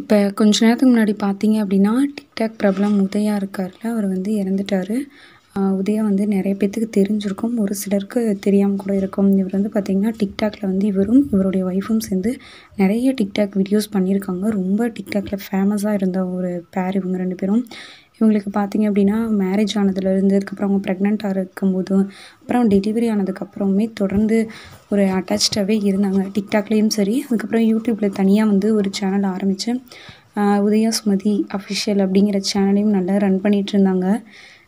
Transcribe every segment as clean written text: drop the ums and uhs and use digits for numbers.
இப்ப கொஞ்ச நேரத்துக்கு முன்னாடி பார்த்தீங்க அப்படின்னா, டிக்டாக் பிரபலம் உதயா இருக்கார்ல, அவர் வந்து இறந்துட்டாரு. உதயா வந்து நெறைய பேத்துக்கு தெரிஞ்சிருக்கும். ஒரு சிலருக்கு தெரியாம கூட இருக்கும். இவர் வந்து பார்த்தீங்கன்னா, டிக்டாக்ல வந்து இவரும், இவருடைய ஒய்ஃபும் சேர்ந்து நெறைய டிக்டாக் வீடியோஸ் பண்ணியிருக்காங்க. ரொம்ப டிக்டாக்ல ஃபேமஸா இருந்த ஒரு பேர் இவங்க 2 பேரும். இவங்களுக்கு பார்த்தீங்க அப்படின்னா, மேரேஜ் ஆனதுலேருந்து, அதுக்கப்புறம் அவங்க ப்ரெக்னென்ட்டா இருக்கும்போதும், அப்புறம் டெலிவரி ஆனதுக்கப்புறமுமே தொடர்ந்து ஒரு அட்டாச்டாவே இருந்தாங்க. டிக்டாக்லேயும் சரி, அதுக்கப்புறம் யூடியூப்ல தனியா வந்து ஒரு சேனல் ஆரம்பிச்சு, உதயா சுமதி அஃபிஷியல் அப்படிங்கிற சேனலையும் நல்லா ரன் பண்ணிட்டுருந்தாங்க.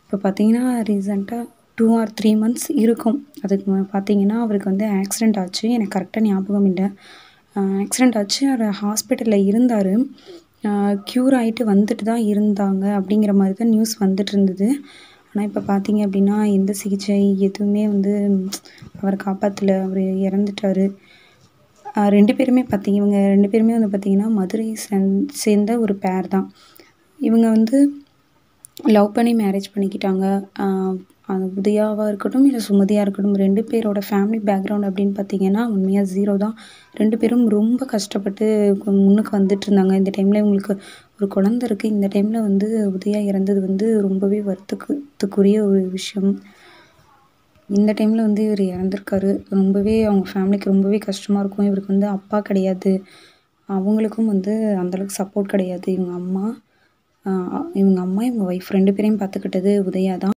இப்போ பார்த்தீங்கன்னா, ரீசென்ட்டா 2 ஆர் 3 மந்த்ஸ் இருக்கும். அதுக்கு பார்த்தீங்கன்னா, அவருக்கு வந்து ஆக்சிடென்ட் ஆச்சு. எனக்கு கரெக்ட்டா ஞாபகம் இல்ல. ஆக்சிடென்ட் ஆச்சு. அவரு ஹாஸ்பிட்டல்ல இருந்தாரு. அ க்யூர் ஆயிட்டு வந்துட்டு தான் இருந்தாங்க அப்படிங்கிற மாரி தான் நியூஸ் வந்துட்டு இருந்தது. ஆனா, இப்ப பார்த்தீங்க அப்படின்னா, எந்த சிகிச்சை எதுவுமே வந்து அவர காப்பாத்தல. அவரு இறந்துட்டாரு. 2 பேருமே இவங்க 2 பேருமே வந்து பார்த்தீங்கன்னா, மதுரை சேர்ந்த ஒரு பேர் தான். இவங்க வந்து லவ் பண்ணி மேரேஜ் பண்ணிக்கிட்டாங்க. அ அது உதயாவா இருக்கட்டும், இல்ல சுமதியா இருக்கட்டும் 2 பேரோட ஃபேமிலி பேக்ரவுண்ட் அப்படின்னு பார்த்தீங்கன்னா, உண்மையா 0 தான். 2 பேரும் ரொம்ப கஷ்டப்பட்டு முன்னுக்கு வந்துட்டுருந்தாங்க. இந்த டைம்ல இவங்களுக்கு ஒரு குழந்தை இருக்கு. இந்த டைம்ல வந்து உதயா இறந்தது வந்து ரொம்பவே வருத்தத்துக்குரிய ஒரு விஷயம். இந்த டைம்ல வந்து இவரு இறந்திருக்காரு. ரொம்பவே அவங்க ஃபேமிலிக்கு ரொம்பவே கஷ்டமா இருக்கும். இவருக்கு வந்து அப்பா கிடையாது. அவங்களுக்கும் வந்து அந்த அளவுக்கு சப்போர்ட் கிடையாது. இவங்க அம்மா, இவங்க ஒய்ஃப் 2 பேரையும் பார்த்துக்கிட்டது உதயா தான்.